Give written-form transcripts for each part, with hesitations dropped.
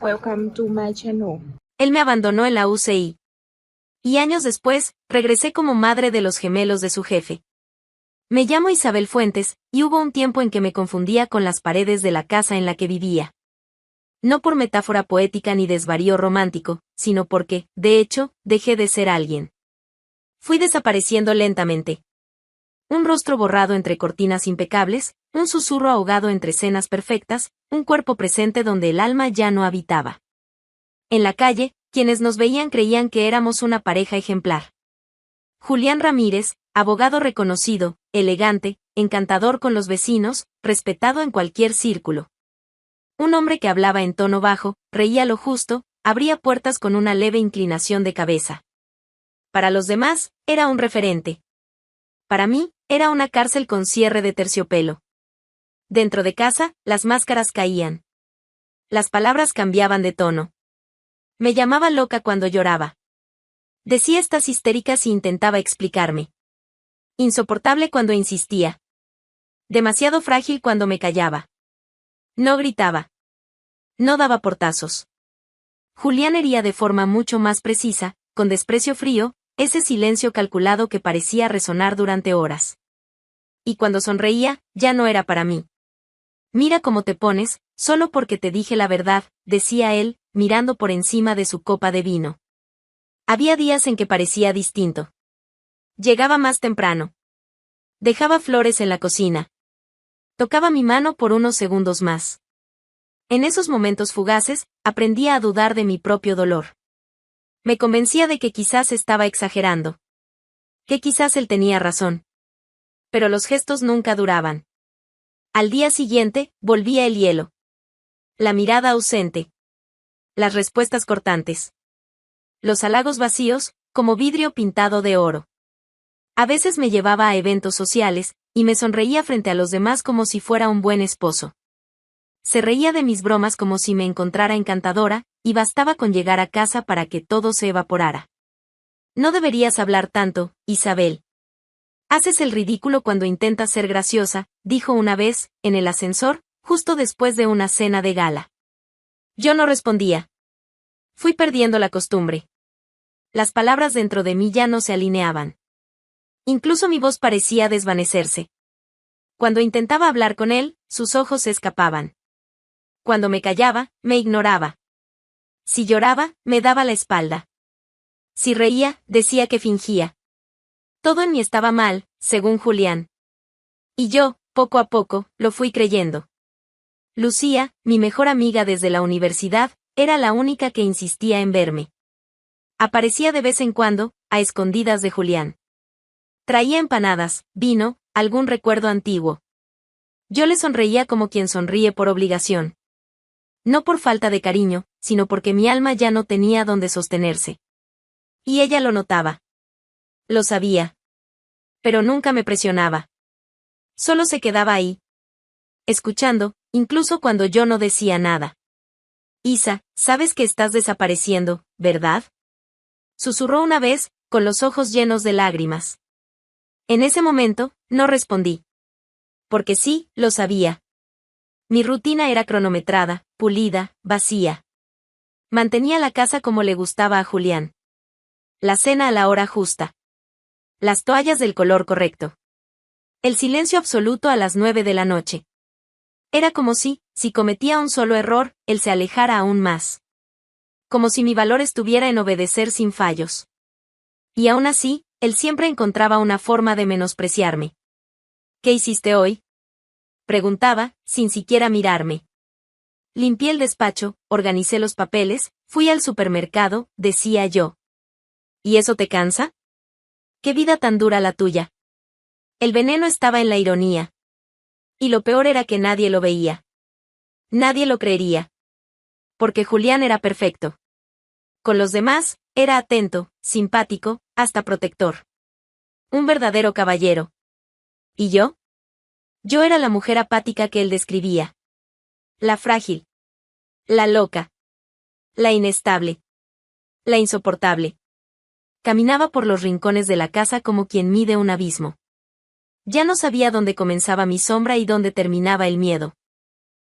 Welcome to my channel. Él me abandonó en la UCI. Y años después, regresé como madre de los gemelos de su jefe. Me llamo Isabel Fuentes, y hubo un tiempo en que me confundía con las paredes de la casa en la que vivía. No por metáfora poética ni desvarío romántico, sino porque, de hecho, dejé de ser alguien. Fui desapareciendo lentamente. Un rostro borrado entre cortinas impecables, un susurro ahogado entre escenas perfectas, un cuerpo presente donde el alma ya no habitaba. En la calle, quienes nos veían creían que éramos una pareja ejemplar. Julián Ramírez, abogado reconocido, elegante, encantador con los vecinos, respetado en cualquier círculo. Un hombre que hablaba en tono bajo, reía lo justo, abría puertas con una leve inclinación de cabeza. Para los demás, era un referente. Para mí, era una cárcel con cierre de terciopelo. Dentro de casa, las máscaras caían. Las palabras cambiaban de tono. Me llamaba loca cuando lloraba. Decía estas histéricas y intentaba explicarme. Insoportable cuando insistía. Demasiado frágil cuando me callaba. No gritaba. No daba portazos. Julián hería de forma mucho más precisa, con desprecio frío, ese silencio calculado que parecía resonar durante horas. Y cuando sonreía, ya no era para mí. Mira cómo te pones, solo porque te dije la verdad, decía él, mirando por encima de su copa de vino. Había días en que parecía distinto. Llegaba más temprano. Dejaba flores en la cocina. Tocaba mi mano por unos segundos más. En esos momentos fugaces, aprendía a dudar de mi propio dolor. Me convencía de que quizás estaba exagerando. Que quizás él tenía razón. Pero los gestos nunca duraban. Al día siguiente, volvía el hielo. La mirada ausente. Las respuestas cortantes. Los halagos vacíos, como vidrio pintado de oro. A veces me llevaba a eventos sociales, y me sonreía frente a los demás como si fuera un buen esposo. Se reía de mis bromas como si me encontrara encantadora, y bastaba con llegar a casa para que todo se evaporara. No deberías hablar tanto, Isabel. Haces el ridículo cuando intentas ser graciosa, dijo una vez, en el ascensor, justo después de una cena de gala. Yo no respondía. Fui perdiendo la costumbre. Las palabras dentro de mí ya no se alineaban. Incluso mi voz parecía desvanecerse. Cuando intentaba hablar con él, sus ojos se escapaban. Cuando me callaba, me ignoraba. Si lloraba, me daba la espalda. Si reía, decía que fingía. Todo en mí estaba mal, según Julián. Y yo, poco a poco, lo fui creyendo. Lucía, mi mejor amiga desde la universidad, era la única que insistía en verme. Aparecía de vez en cuando, a escondidas de Julián. Traía empanadas, vino, algún recuerdo antiguo. Yo le sonreía como quien sonríe por obligación. No por falta de cariño, sino porque mi alma ya no tenía dónde sostenerse. Y ella lo notaba. Lo sabía. Pero nunca me presionaba. Solo se quedaba ahí. Escuchando, incluso cuando yo no decía nada. Isa, sabes que estás desapareciendo, ¿verdad? Susurró una vez, con los ojos llenos de lágrimas. En ese momento, no respondí. Porque sí, lo sabía. Mi rutina era cronometrada, pulida, vacía. Mantenía la casa como le gustaba a Julián. La cena a la hora justa. Las toallas del color correcto. El silencio absoluto a las 9 de la noche. Era como si cometía un solo error, él se alejara aún más. Como si mi valor estuviera en obedecer sin fallos. Y aún así, él siempre encontraba una forma de menospreciarme. ¿Qué hiciste hoy?, preguntaba, sin siquiera mirarme. Limpié el despacho, organicé los papeles, fui al supermercado, decía yo. ¿Y eso te cansa? ¿Qué vida tan dura la tuya? El veneno estaba en la ironía. Y lo peor era que nadie lo veía. Nadie lo creería. Porque Julián era perfecto. Con los demás, era atento, simpático, hasta protector. Un verdadero caballero. ¿Y yo? Yo era la mujer apática que él describía. La frágil. La loca. La inestable. La insoportable. Caminaba por los rincones de la casa como quien mide un abismo. Ya no sabía dónde comenzaba mi sombra y dónde terminaba el miedo.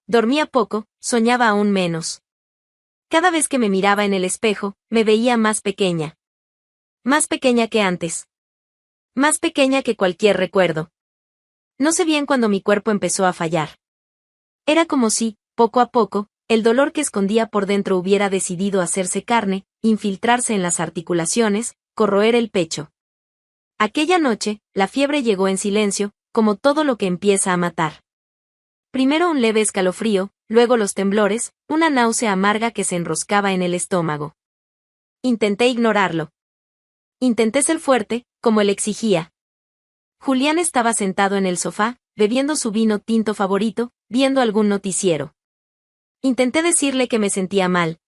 Dormía poco, soñaba aún menos. Cada vez que me miraba en el espejo, me veía más pequeña. Más pequeña que antes. Más pequeña que cualquier recuerdo. No sé bien cuándo mi cuerpo empezó a fallar. Era como si, poco a poco, el dolor que escondía por dentro hubiera decidido hacerse carne, infiltrarse en las articulaciones, corroer el pecho. Aquella noche, la fiebre llegó en silencio, como todo lo que empieza a matar. Primero un leve escalofrío, luego los temblores, una náusea amarga que se enroscaba en el estómago. Intenté ignorarlo. Intenté ser fuerte, como él exigía. Julián estaba sentado en el sofá, bebiendo su vino tinto favorito, viendo algún noticiero. Intenté decirle que me sentía mal.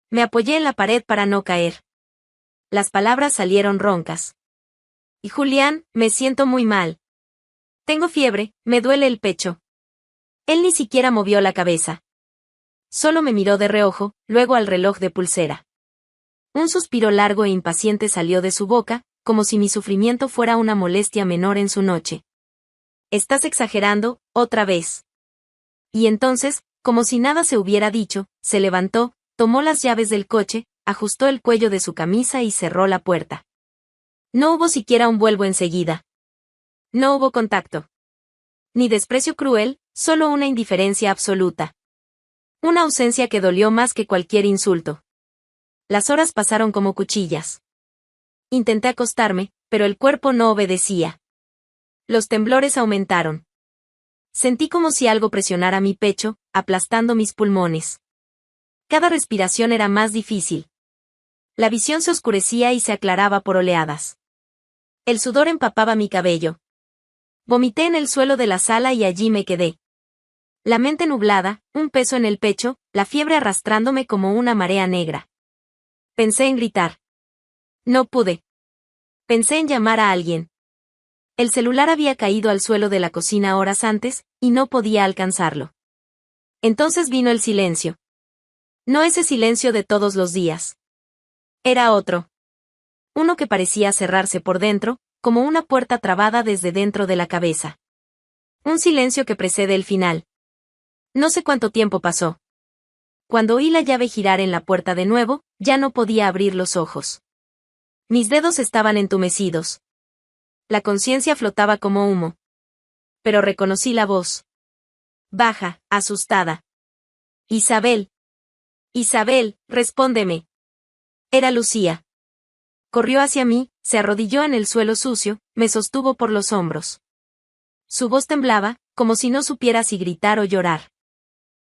Me apoyé en la pared para no caer. Las palabras salieron roncas. Y Julián, me siento muy mal. Tengo fiebre, me duele el pecho. Él ni siquiera movió la cabeza. Solo me miró de reojo, luego al reloj de pulsera. Un suspiro largo e impaciente salió de su boca, como si mi sufrimiento fuera una molestia menor en su noche. Estás exagerando, otra vez. Y entonces, como si nada se hubiera dicho, se levantó, tomó las llaves del coche, ajustó el cuello de su camisa y cerró la puerta. No hubo siquiera un vuelvo enseguida. No hubo contacto. Ni desprecio cruel, solo una indiferencia absoluta. Una ausencia que dolió más que cualquier insulto. Las horas pasaron como cuchillas. Intenté acostarme, pero el cuerpo no obedecía. Los temblores aumentaron. Sentí como si algo presionara mi pecho, aplastando mis pulmones. Cada respiración era más difícil. La visión se oscurecía y se aclaraba por oleadas. El sudor empapaba mi cabello. Vomité en el suelo de la sala y allí me quedé. La mente nublada, un peso en el pecho, la fiebre arrastrándome como una marea negra. Pensé en gritar. No pude. Pensé en llamar a alguien. El celular había caído al suelo de la cocina horas antes, y no podía alcanzarlo. Entonces vino el silencio. No ese silencio de todos los días. Era otro. Uno que parecía cerrarse por dentro, como una puerta trabada desde dentro de la cabeza. Un silencio que precede el final. No sé cuánto tiempo pasó. Cuando oí la llave girar en la puerta de nuevo, ya no podía abrir los ojos. Mis dedos estaban entumecidos. La conciencia flotaba como humo. Pero reconocí la voz. Baja, asustada. Isabel. Isabel, respóndeme. Era Lucía. Corrió hacia mí, se arrodilló en el suelo sucio, me sostuvo por los hombros. Su voz temblaba, como si no supiera si gritar o llorar.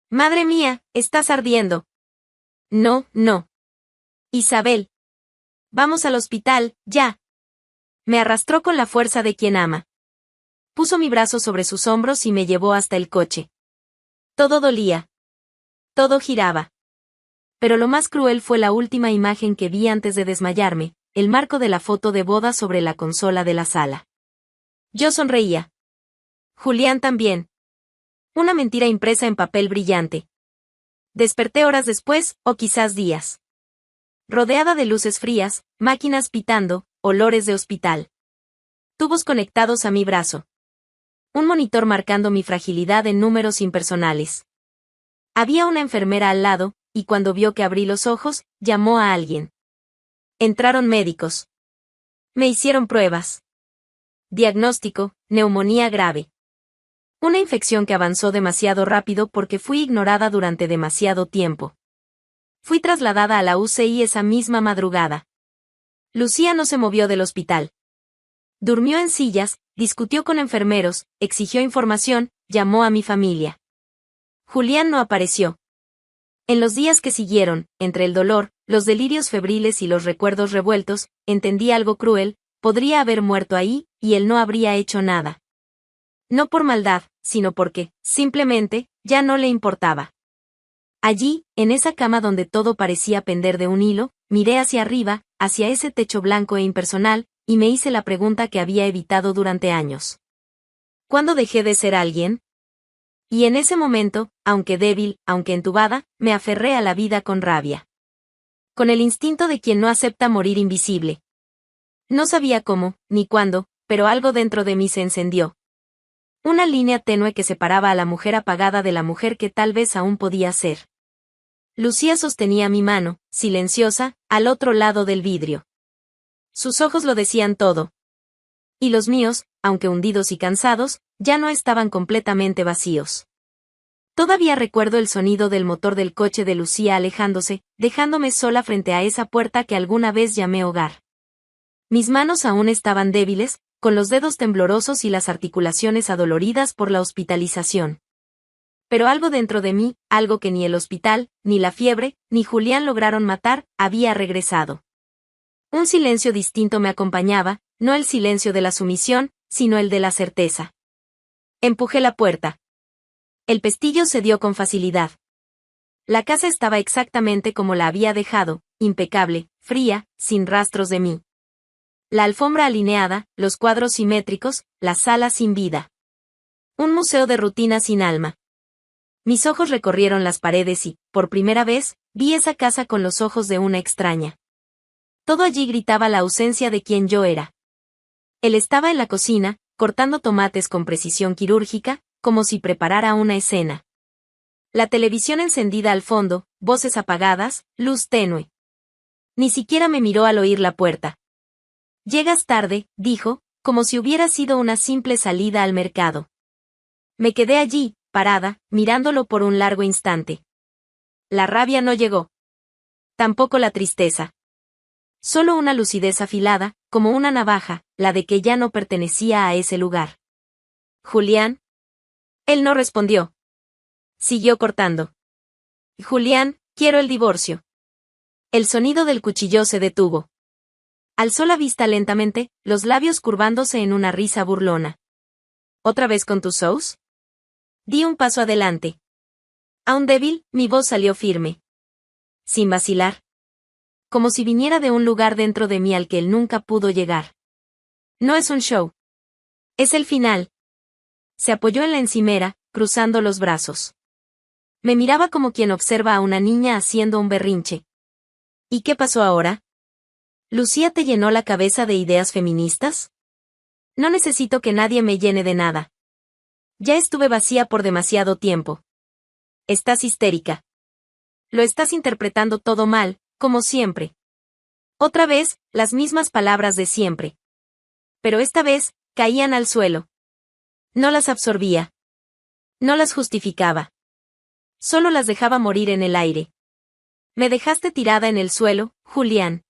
Madre mía, estás ardiendo. No, no. Isabel. Vamos al hospital, ya. Me arrastró con la fuerza de quien ama. Puso mi brazo sobre sus hombros y me llevó hasta el coche. Todo dolía. Todo giraba. Pero lo más cruel fue la última imagen que vi antes de desmayarme, el marco de la foto de boda sobre la consola de la sala. Yo sonreía. Julián también. Una mentira impresa en papel brillante. Desperté horas después, o quizás días. Rodeada de luces frías, máquinas pitando, olores de hospital. Tubos conectados a mi brazo. Un monitor marcando mi fragilidad en números impersonales. Había una enfermera al lado, y cuando vio que abrí los ojos, llamó a alguien. Entraron médicos. Me hicieron pruebas. Diagnóstico, neumonía grave. Una infección que avanzó demasiado rápido porque fui ignorada durante demasiado tiempo. Fui trasladada a la UCI esa misma madrugada. Lucía no se movió del hospital. Durmió en sillas, discutió con enfermeros, exigió información, llamó a mi familia. Julián no apareció. En los días que siguieron, entre el dolor, los delirios febriles y los recuerdos revueltos, entendí algo cruel, podría haber muerto ahí, y él no habría hecho nada. No por maldad, sino porque, simplemente, ya no le importaba. Allí, en esa cama donde todo parecía pender de un hilo, miré hacia arriba, hacia ese techo blanco e impersonal, y me hice la pregunta que había evitado durante años. ¿Cuándo dejé de ser alguien? Y en ese momento, aunque débil, aunque entubada, me aferré a la vida con rabia. Con el instinto de quien no acepta morir invisible. No sabía cómo, ni cuándo, pero algo dentro de mí se encendió. Una línea tenue que separaba a la mujer apagada de la mujer que tal vez aún podía ser. Lucía sostenía mi mano, silenciosa, al otro lado del vidrio. Sus ojos lo decían todo. Y los míos, aunque hundidos y cansados, ya no estaban completamente vacíos. Todavía recuerdo el sonido del motor del coche de Lucía alejándose, dejándome sola frente a esa puerta que alguna vez llamé hogar. Mis manos aún estaban débiles, con los dedos temblorosos y las articulaciones adoloridas por la hospitalización. Pero algo dentro de mí, algo que ni el hospital, ni la fiebre, ni Julián lograron matar, había regresado. Un silencio distinto me acompañaba, no el silencio de la sumisión, sino el de la certeza. Empujé la puerta. El pestillo cedió con facilidad. La casa estaba exactamente como la había dejado, impecable, fría, sin rastros de mí. La alfombra alineada, los cuadros simétricos, la sala sin vida. Un museo de rutina sin alma. Mis ojos recorrieron las paredes y, por primera vez, vi esa casa con los ojos de una extraña. Todo allí gritaba la ausencia de quien yo era. Él estaba en la cocina, cortando tomates con precisión quirúrgica, como si preparara una escena. La televisión encendida al fondo, voces apagadas, luz tenue. Ni siquiera me miró al oír la puerta. «Llegas tarde», dijo, como si hubiera sido una simple salida al mercado. Me quedé allí, parada, mirándolo por un largo instante. La rabia no llegó. Tampoco la tristeza. Solo una lucidez afilada, como una navaja, la de que ya no pertenecía a ese lugar. «¿Julián?» Él no respondió. Siguió cortando. «Julián, quiero el divorcio». El sonido del cuchillo se detuvo. Alzó la vista lentamente, los labios curvándose en una risa burlona. «¿Otra vez con tus shows?» Di un paso adelante. Aún débil, mi voz salió firme. Sin vacilar. Como si viniera de un lugar dentro de mí al que él nunca pudo llegar. «No es un show. Es el final». Se apoyó en la encimera, cruzando los brazos. Me miraba como quien observa a una niña haciendo un berrinche. ¿Y qué pasó ahora? ¿Lucía te llenó la cabeza de ideas feministas? No necesito que nadie me llene de nada. Ya estuve vacía por demasiado tiempo. Estás histérica. Lo estás interpretando todo mal, como siempre. Otra vez, las mismas palabras de siempre. Pero esta vez, caían al suelo. No las absorbía. No las justificaba. Solo las dejaba morir en el aire. Me dejaste tirada en el suelo, Julián.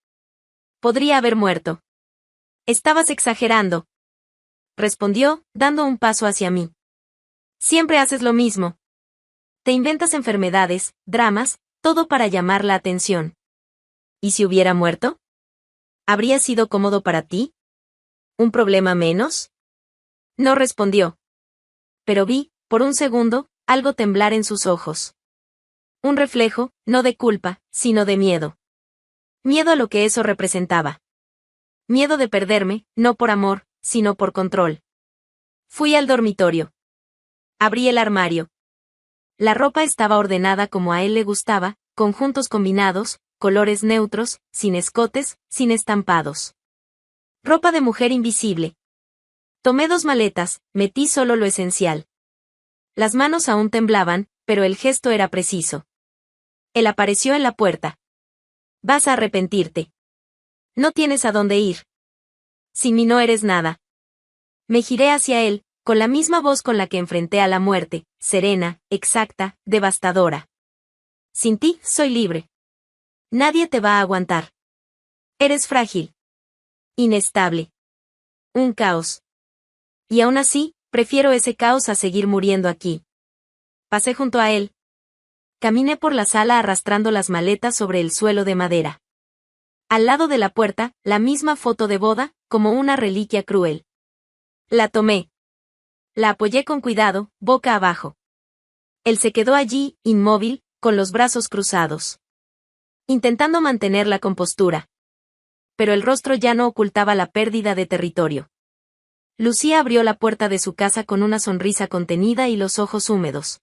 Podría haber muerto. Estabas exagerando. Respondió, dando un paso hacia mí. Siempre haces lo mismo. Te inventas enfermedades, dramas, todo para llamar la atención. ¿Y si hubiera muerto? ¿Habría sido cómodo para ti? ¿Un problema menos? No respondió. Pero vi, por un segundo, algo temblar en sus ojos. Un reflejo, no de culpa, sino de miedo. Miedo a lo que eso representaba. Miedo de perderme, no por amor, sino por control. Fui al dormitorio. Abrí el armario. La ropa estaba ordenada como a él le gustaba, conjuntos combinados, colores neutros, sin escotes, sin estampados. Ropa de mujer invisible. Tomé 2 maletas, metí solo lo esencial. Las manos aún temblaban, pero el gesto era preciso. Él apareció en la puerta. Vas a arrepentirte. No tienes a dónde ir. Sin mí no eres nada. Me giré hacia él, con la misma voz con la que enfrenté a la muerte, serena, exacta, devastadora. Sin ti, soy libre. Nadie te va a aguantar. Eres frágil. Inestable. Un caos. Y aún así, prefiero ese caos a seguir muriendo aquí. Pasé junto a él. Caminé por la sala arrastrando las maletas sobre el suelo de madera. Al lado de la puerta, la misma foto de boda, como una reliquia cruel. La tomé. La apoyé con cuidado, boca abajo. Él se quedó allí, inmóvil, con los brazos cruzados. Intentando mantener la compostura. Pero el rostro ya no ocultaba la pérdida de territorio. Lucía abrió la puerta de su casa con una sonrisa contenida y los ojos húmedos.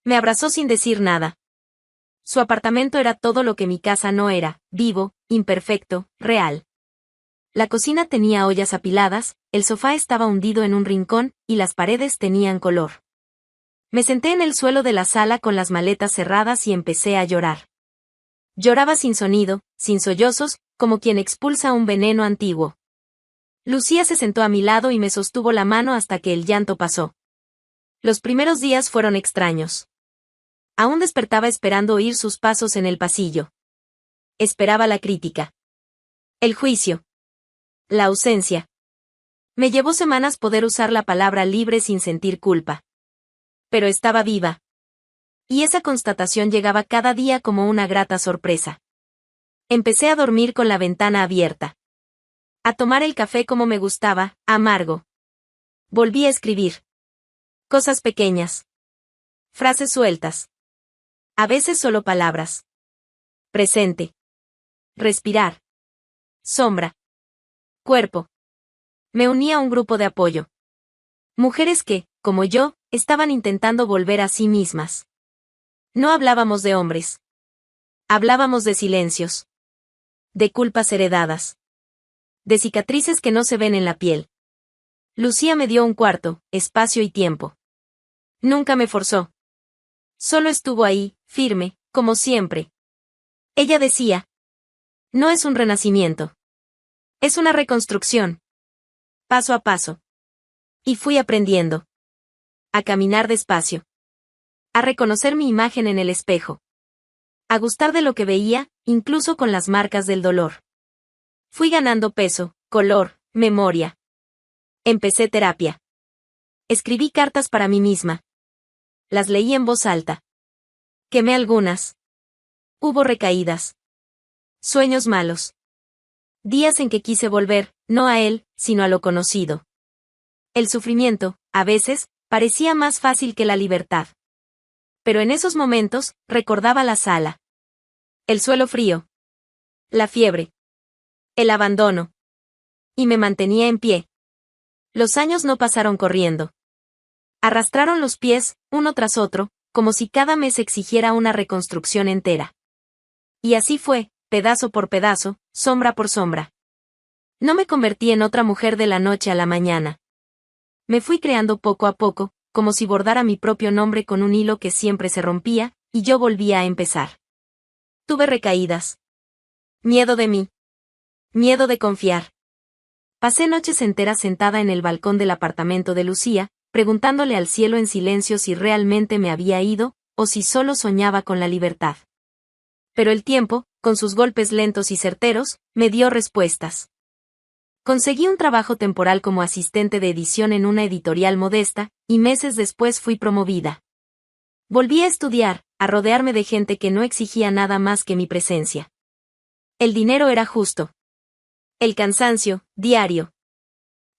Me abrazó sin decir nada. Su apartamento era todo lo que mi casa no era, vivo, imperfecto, real. La cocina tenía ollas apiladas, el sofá estaba hundido en un rincón, y las paredes tenían color. Me senté en el suelo de la sala con las maletas cerradas y empecé a llorar. Lloraba sin sonido, sin sollozos, como quien expulsa un veneno antiguo. Lucía se sentó a mi lado y me sostuvo la mano hasta que el llanto pasó. Los primeros días fueron extraños. Aún despertaba esperando oír sus pasos en el pasillo. Esperaba la crítica. El juicio. La ausencia. Me llevó semanas poder usar la palabra libre sin sentir culpa. Pero estaba viva. Y esa constatación llegaba cada día como una grata sorpresa. Empecé a dormir con la ventana abierta. A tomar el café como me gustaba, amargo. Volví a escribir. Cosas pequeñas. Frases sueltas. A veces solo palabras. Presente. Respirar. Sombra. Cuerpo. Me uní a un grupo de apoyo. Mujeres que, como yo, estaban intentando volver a sí mismas. No hablábamos de hombres. Hablábamos de silencios. De culpas heredadas. De cicatrices que no se ven en la piel. Lucía me dio un cuarto, espacio y tiempo. Nunca me forzó. Solo estuvo ahí, firme, como siempre. Ella decía: no es un renacimiento. Es una reconstrucción. Paso a paso. Y fui aprendiendo. A caminar despacio. A reconocer mi imagen en el espejo. A gustar de lo que veía, incluso con las marcas del dolor. Fui ganando peso, color, memoria. Empecé terapia. Escribí cartas para mí misma. Las leí en voz alta. Quemé algunas. Hubo recaídas. Sueños malos. Días en que quise volver, no a él, sino a lo conocido. El sufrimiento, a veces, parecía más fácil que la libertad. Pero en esos momentos, recordaba la sala. El suelo frío. La fiebre. El abandono. Y me mantenía en pie. Los años no pasaron corriendo. Arrastraron los pies, uno tras otro, como si cada mes exigiera una reconstrucción entera. Y así fue, pedazo por pedazo, sombra por sombra. No me convertí en otra mujer de la noche a la mañana. Me fui creando poco a poco, como si bordara mi propio nombre con un hilo que siempre se rompía, y yo volvía a empezar. Tuve recaídas. Miedo de mí. Miedo de confiar. Pasé noches enteras sentada en el balcón del apartamento de Lucía, preguntándole al cielo en silencio si realmente me había ido, o si solo soñaba con la libertad. Pero el tiempo, con sus golpes lentos y certeros, me dio respuestas. Conseguí un trabajo temporal como asistente de edición en una editorial modesta, y meses después fui promovida. Volví a estudiar, a rodearme de gente que no exigía nada más que mi presencia. El dinero era justo. El cansancio, diario.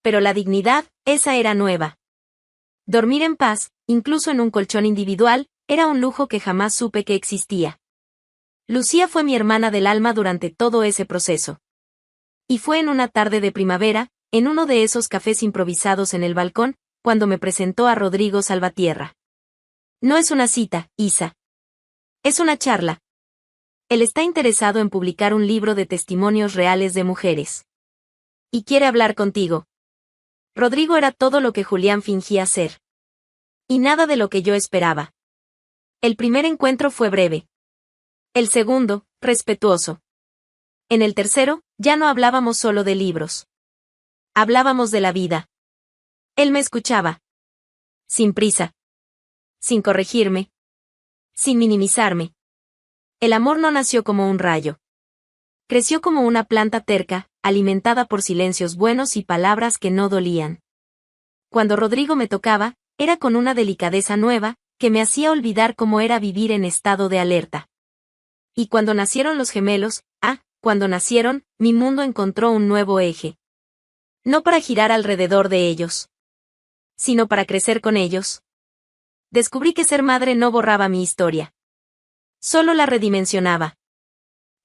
Pero la dignidad, esa era nueva. Dormir en paz, incluso en un colchón individual, era un lujo que jamás supe que existía. Lucía fue mi hermana del alma durante todo ese proceso. Y fue en una tarde de primavera, en uno de esos cafés improvisados en el balcón, cuando me presentó a Rodrigo Salvatierra. No es una cita, Isa. Es una charla. Él está interesado en publicar un libro de testimonios reales de mujeres. Y quiere hablar contigo. Rodrigo era todo lo que Julián fingía ser. Y nada de lo que yo esperaba. El primer encuentro fue breve. El segundo, respetuoso. En el tercero, ya no hablábamos solo de libros. Hablábamos de la vida. Él me escuchaba. Sin prisa. Sin corregirme. Sin minimizarme. El amor no nació como un rayo. Creció como una planta terca, alimentada por silencios buenos y palabras que no dolían. Cuando Rodrigo me tocaba, era con una delicadeza nueva, que me hacía olvidar cómo era vivir en estado de alerta. Y cuando nacieron los gemelos, cuando nacieron, mi mundo encontró un nuevo eje. No para girar alrededor de ellos, sino para crecer con ellos. Descubrí que ser madre no borraba mi historia. Solo la redimensionaba.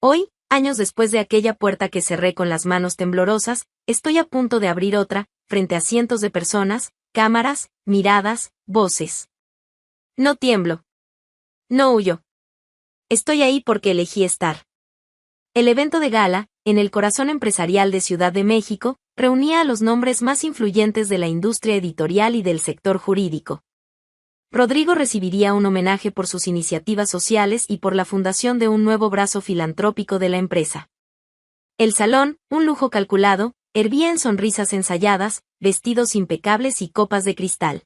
Hoy, años después de aquella puerta que cerré con las manos temblorosas, estoy a punto de abrir otra, frente a cientos de personas, cámaras, miradas, voces. No tiemblo. No huyo. Estoy ahí porque elegí estar. El evento de gala, en el corazón empresarial de Ciudad de México, reunía a los nombres más influyentes de la industria editorial y del sector jurídico. Rodrigo recibiría un homenaje por sus iniciativas sociales y por la fundación de un nuevo brazo filantrópico de la empresa. El salón, un lujo calculado, hervía en sonrisas ensayadas, vestidos impecables y copas de cristal.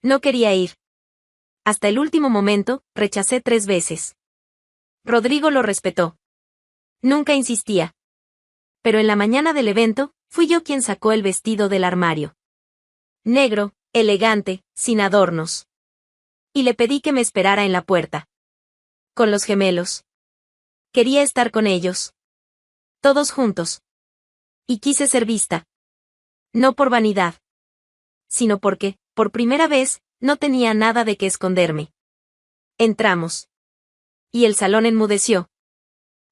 No quería ir. Hasta el último momento, rechacé 3 veces. Rodrigo lo respetó. Nunca insistía. Pero en la mañana del evento, fui yo quien sacó el vestido del armario. Negro, elegante, sin adornos. Y le pedí que me esperara en la puerta. Con los gemelos. Quería estar con ellos. Todos juntos. Y quise ser vista. No por vanidad. Sino porque, por primera vez, no tenía nada de qué esconderme. Entramos. Y el salón enmudeció.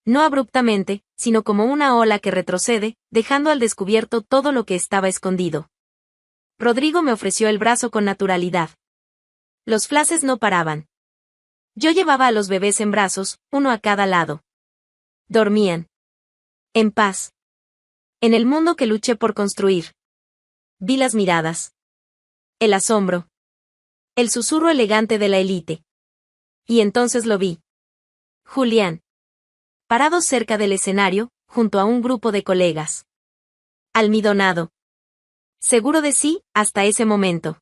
No abruptamente, sino como una ola que retrocede, dejando al descubierto todo lo que estaba escondido. Rodrigo me ofreció el brazo con naturalidad. Los flashes no paraban. Yo llevaba a los bebés en brazos, uno a cada lado. Dormían. En paz. En el mundo que luché por construir. Vi las miradas. El asombro. El susurro elegante de la élite. Y entonces lo vi. Julián. Parado cerca del escenario, junto a un grupo de colegas. Almidonado. Seguro de sí, hasta ese momento.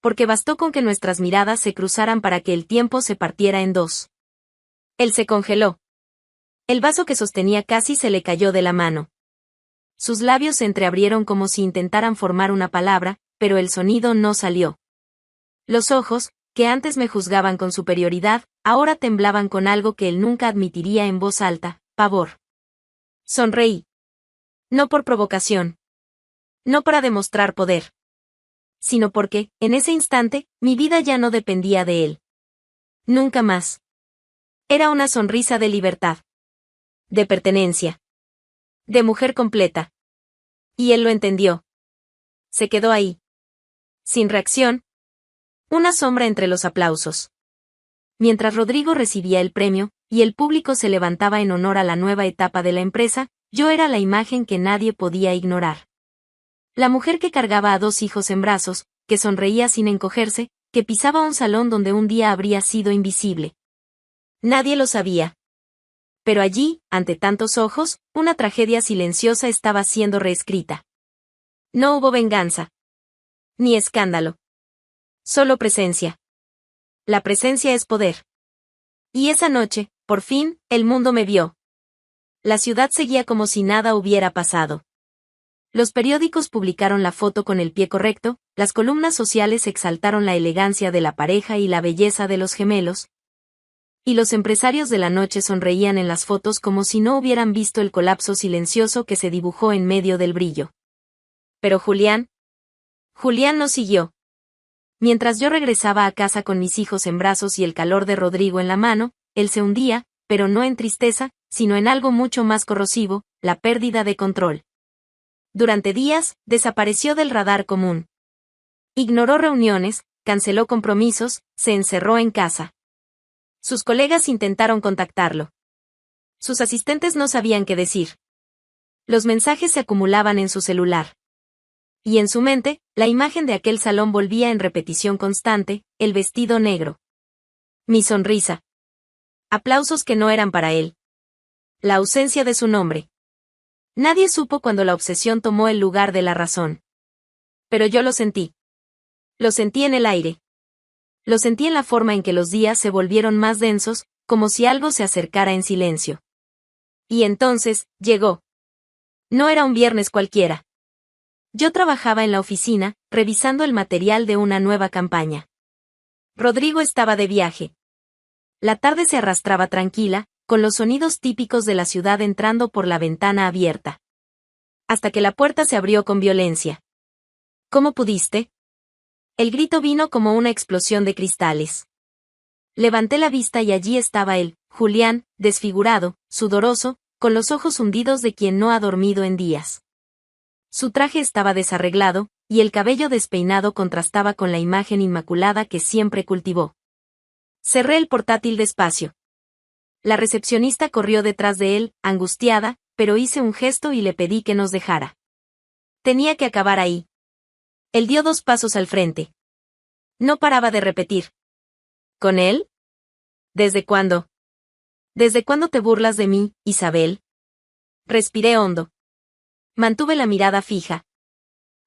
Porque bastó con que nuestras miradas se cruzaran para que el tiempo se partiera en 2. Él se congeló. El vaso que sostenía casi se le cayó de la mano. Sus labios se entreabrieron como si intentaran formar una palabra, pero el sonido no salió. Los ojos, que antes me juzgaban con superioridad, ahora temblaban con algo que él nunca admitiría en voz alta: pavor. Sonreí. No por provocación. No para demostrar poder. Sino porque, en ese instante, mi vida ya no dependía de él. Nunca más. Era una sonrisa de libertad. De pertenencia. De mujer completa. Y él lo entendió. Se quedó ahí. Sin reacción. Una sombra entre los aplausos. Mientras Rodrigo recibía el premio, y el público se levantaba en honor a la nueva etapa de la empresa, yo era la imagen que nadie podía ignorar. La mujer que cargaba a 2 hijos en brazos, que sonreía sin encogerse, que pisaba un salón donde un día habría sido invisible. Nadie lo sabía. Pero allí, ante tantos ojos, una tragedia silenciosa estaba siendo reescrita. No hubo venganza. Ni escándalo. Solo presencia. La presencia es poder. Y esa noche, por fin, el mundo me vio. La ciudad seguía como si nada hubiera pasado. Los periódicos publicaron la foto con el pie correcto, las columnas sociales exaltaron la elegancia de la pareja y la belleza de los gemelos, y los empresarios de la noche sonreían en las fotos como si no hubieran visto el colapso silencioso que se dibujó en medio del brillo. Pero Julián no siguió. Mientras yo regresaba a casa con mis hijos en brazos y el calor de Rodrigo en la mano, él se hundía, pero no en tristeza, sino en algo mucho más corrosivo: la pérdida de control. Durante días, desapareció del radar común. Ignoró reuniones, canceló compromisos, se encerró en casa. Sus colegas intentaron contactarlo. Sus asistentes no sabían qué decir. Los mensajes se acumulaban en su celular. Y en su mente, la imagen de aquel salón volvía en repetición constante: el vestido negro. Mi sonrisa. Aplausos que no eran para él. La ausencia de su nombre. Nadie supo cuando la obsesión tomó el lugar de la razón. Pero yo lo sentí. Lo sentí en el aire. Lo sentí en la forma en que los días se volvieron más densos, como si algo se acercara en silencio. Y entonces, llegó. No era un viernes cualquiera. Yo trabajaba en la oficina, revisando el material de una nueva campaña. Rodrigo estaba de viaje. La tarde se arrastraba tranquila, con los sonidos típicos de la ciudad entrando por la ventana abierta. Hasta que la puerta se abrió con violencia. ¿Cómo pudiste? El grito vino como una explosión de cristales. Levanté la vista y allí estaba él, Julián, desfigurado, sudoroso, con los ojos hundidos de quien no ha dormido en días. Su traje estaba desarreglado, y el cabello despeinado contrastaba con la imagen inmaculada que siempre cultivó. Cerré el portátil despacio. La recepcionista corrió detrás de él, angustiada, pero hice un gesto y le pedí que nos dejara. Tenía que acabar ahí. Él dio 2 pasos al frente. No paraba de repetir. ¿Con él? ¿Desde cuándo? ¿Desde cuándo te burlas de mí, Isabel? Respiré hondo. Mantuve la mirada fija.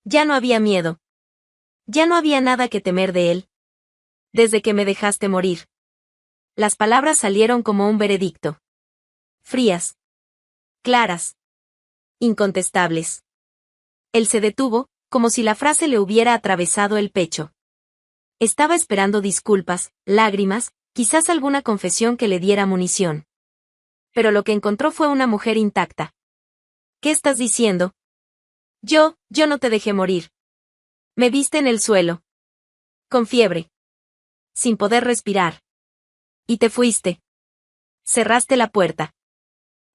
Ya no había miedo. Ya no había nada que temer de él. Desde que me dejaste morir. Las palabras salieron como un veredicto. Frías. Claras. Incontestables. Él se detuvo, como si la frase le hubiera atravesado el pecho. Estaba esperando disculpas, lágrimas, quizás alguna confesión que le diera munición. Pero lo que encontró fue una mujer intacta. ¿Qué estás diciendo? Yo no te dejé morir. Me viste en el suelo. Con fiebre. Sin poder respirar. Y te fuiste. Cerraste la puerta.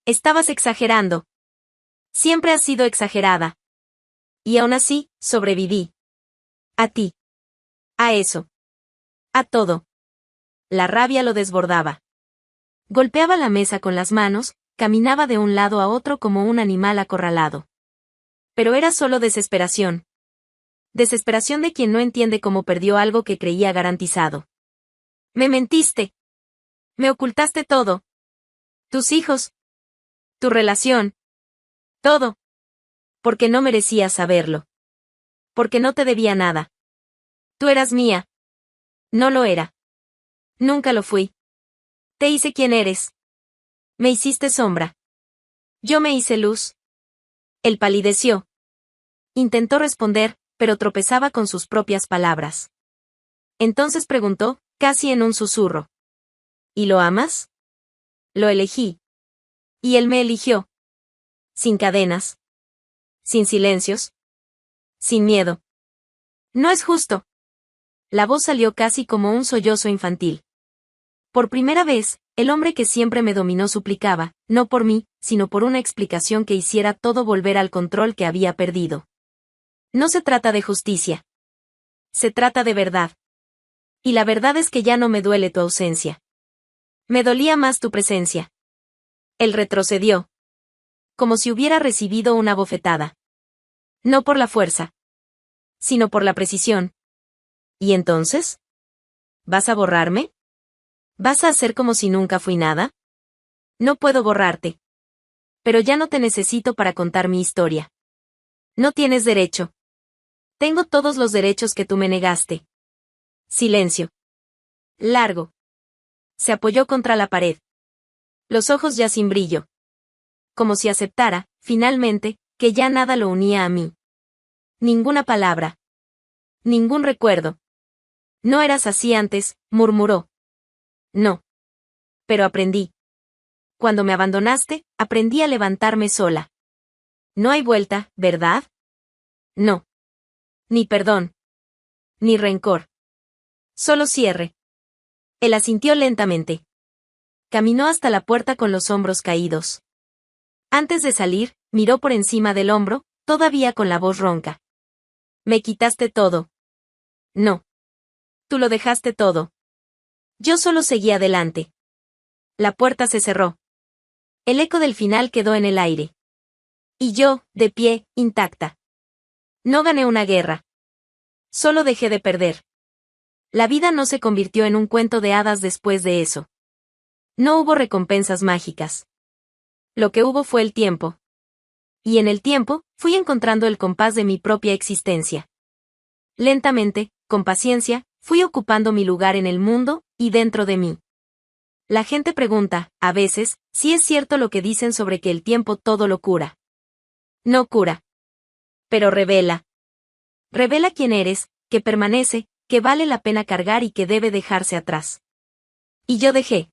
Estabas exagerando. Siempre has sido exagerada. Y aún así, sobreviví. A ti. A eso. A todo. La rabia lo desbordaba. Golpeaba la mesa con las manos, caminaba de un lado a otro como un animal acorralado. Pero era solo desesperación. Desesperación de quien no entiende cómo perdió algo que creía garantizado. Me mentiste. Me ocultaste todo. Tus hijos. Tu relación. Todo. Porque no merecías saberlo. Porque no te debía nada. Tú eras mía. No lo era. Nunca lo fui. Te hice quien eres. Me hiciste sombra. Yo me hice luz. Él palideció. Intentó responder, pero tropezaba con sus propias palabras. Entonces preguntó, casi en un susurro. ¿Y lo amas? Lo elegí. Y él me eligió. Sin cadenas. Sin silencios. Sin miedo. No es justo. La voz salió casi como un sollozo infantil. Por primera vez, el hombre que siempre me dominó suplicaba, no por mí, sino por una explicación que hiciera todo volver al control que había perdido. No se trata de justicia. Se trata de verdad. Y la verdad es que ya no me duele tu ausencia. Me dolía más tu presencia. Él retrocedió. Como si hubiera recibido una bofetada. No por la fuerza. Sino por la precisión. ¿Y entonces? ¿Vas a borrarme? ¿Vas a hacer como si nunca fui nada? No puedo borrarte. Pero ya no te necesito para contar mi historia. No tienes derecho. Tengo todos los derechos que tú me negaste. Silencio. Largo. Se apoyó contra la pared. Los ojos ya sin brillo. Como si aceptara, finalmente, que ya nada lo unía a mí. Ninguna palabra. Ningún recuerdo. No eras así antes, murmuró. No. Pero aprendí. Cuando me abandonaste, aprendí a levantarme sola. No hay vuelta, ¿verdad? No. Ni perdón. Ni rencor. Solo cierre. Él asintió lentamente. Caminó hasta la puerta con los hombros caídos. Antes de salir, miró por encima del hombro, todavía con la voz ronca. Me quitaste todo. No. Tú lo dejaste todo. Yo solo seguí adelante. La puerta se cerró. El eco del final quedó en el aire. Y yo, de pie, intacta. No gané una guerra. Solo dejé de perder. La vida no se convirtió en un cuento de hadas después de eso. No hubo recompensas mágicas. Lo que hubo fue el tiempo. Y en el tiempo, fui encontrando el compás de mi propia existencia. Lentamente, con paciencia, fui ocupando mi lugar en el mundo, y dentro de mí. La gente pregunta, a veces, si es cierto lo que dicen sobre que el tiempo todo lo cura. No cura. Pero revela. Revela quién eres, que permanece, que vale la pena cargar y que debe dejarse atrás. Y yo dejé.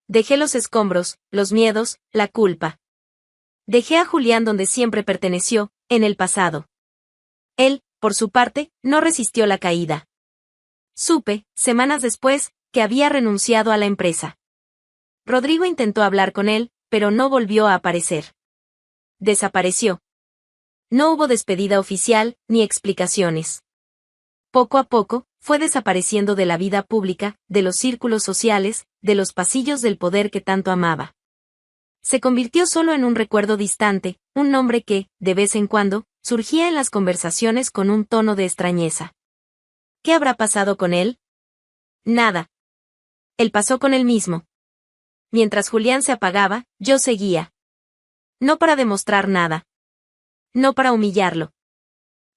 Dejé los escombros, los miedos, la culpa. Dejé a Julián donde siempre perteneció, en el pasado. Él, por su parte, no resistió la caída. Supe, semanas después, que había renunciado a la empresa. Rodrigo intentó hablar con él, pero no volvió a aparecer. Desapareció. No hubo despedida oficial, ni explicaciones. Poco a poco, fue desapareciendo de la vida pública, de los círculos sociales, de los pasillos del poder que tanto amaba. Se convirtió solo en un recuerdo distante, un nombre que, de vez en cuando, surgía en las conversaciones con un tono de extrañeza. ¿Qué habrá pasado con él? Nada. Él pasó con él mismo. Mientras Julián se apagaba, yo seguía. No para demostrar nada. No para humillarlo.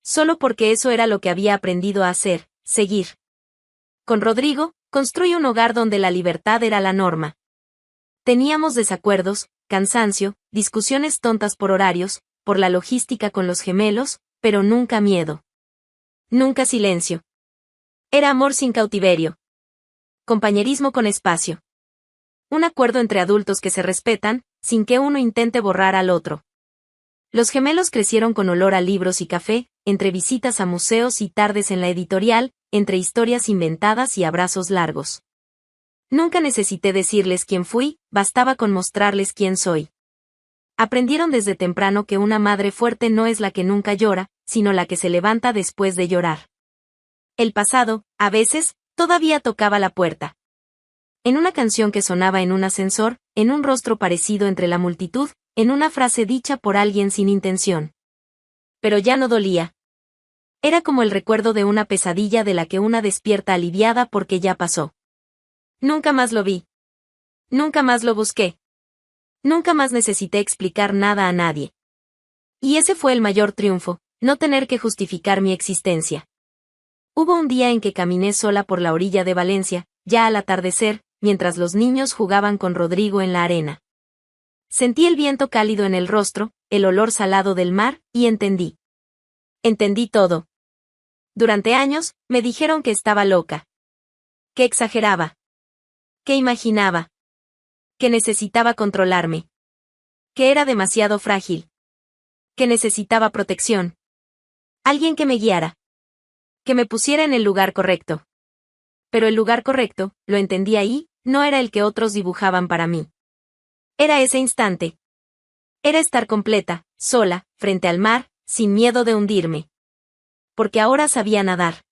Solo porque eso era lo que había aprendido a hacer, seguir. Con Rodrigo, construí un hogar donde la libertad era la norma. Teníamos desacuerdos, cansancio, discusiones tontas por horarios, por la logística con los gemelos, pero nunca miedo. Nunca silencio. Era amor sin cautiverio. Compañerismo con espacio. Un acuerdo entre adultos que se respetan, sin que uno intente borrar al otro. Los gemelos crecieron con olor a libros y café, entre visitas a museos y tardes en la editorial, entre historias inventadas y abrazos largos. Nunca necesité decirles quién fui, bastaba con mostrarles quién soy. Aprendieron desde temprano que una madre fuerte no es la que nunca llora, sino la que se levanta después de llorar. El pasado, a veces, todavía tocaba la puerta. En una canción que sonaba en un ascensor, en un rostro parecido entre la multitud, en una frase dicha por alguien sin intención. Pero ya no dolía. Era como el recuerdo de una pesadilla de la que una despierta aliviada porque ya pasó. Nunca más lo vi. Nunca más lo busqué. Nunca más necesité explicar nada a nadie. Y ese fue el mayor triunfo, no tener que justificar mi existencia. Hubo un día en que caminé sola por la orilla de Valencia, ya al atardecer, mientras los niños jugaban con Rodrigo en la arena. Sentí el viento cálido en el rostro, el olor salado del mar, y entendí. Entendí todo. Durante años, me dijeron que estaba loca. Que exageraba. Que imaginaba. Que necesitaba controlarme. Que era demasiado frágil. Que necesitaba protección. Alguien que me guiara. Que me pusiera en el lugar correcto. Pero el lugar correcto, lo entendí ahí, no era el que otros dibujaban para mí. Era ese instante. Era estar completa, sola, frente al mar, sin miedo de hundirme. Porque ahora sabía nadar.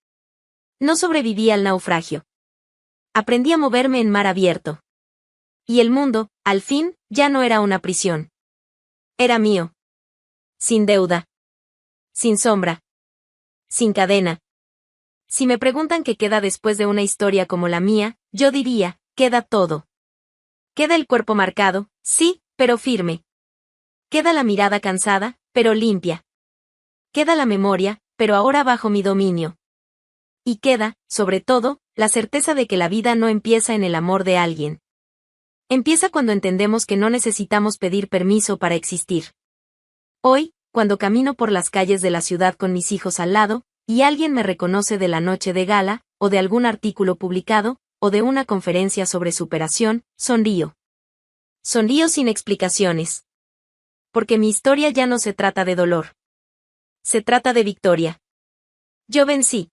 No sobreviví al naufragio. Aprendí a moverme en mar abierto. Y el mundo, al fin, ya no era una prisión. Era mío. Sin deuda. Sin sombra. Sin cadena. Si me preguntan qué queda después de una historia como la mía, yo diría, queda todo. Queda el cuerpo marcado, sí, pero firme. Queda la mirada cansada, pero limpia. Queda la memoria, pero ahora bajo mi dominio. Y queda, sobre todo, la certeza de que la vida no empieza en el amor de alguien. Empieza cuando entendemos que no necesitamos pedir permiso para existir. Hoy, cuando camino por las calles de la ciudad con mis hijos al lado, y alguien me reconoce de la noche de gala, o de algún artículo publicado, o de una conferencia sobre superación, sonrío. Sonrío sin explicaciones. Porque mi historia ya no se trata de dolor. Se trata de victoria. Yo vencí.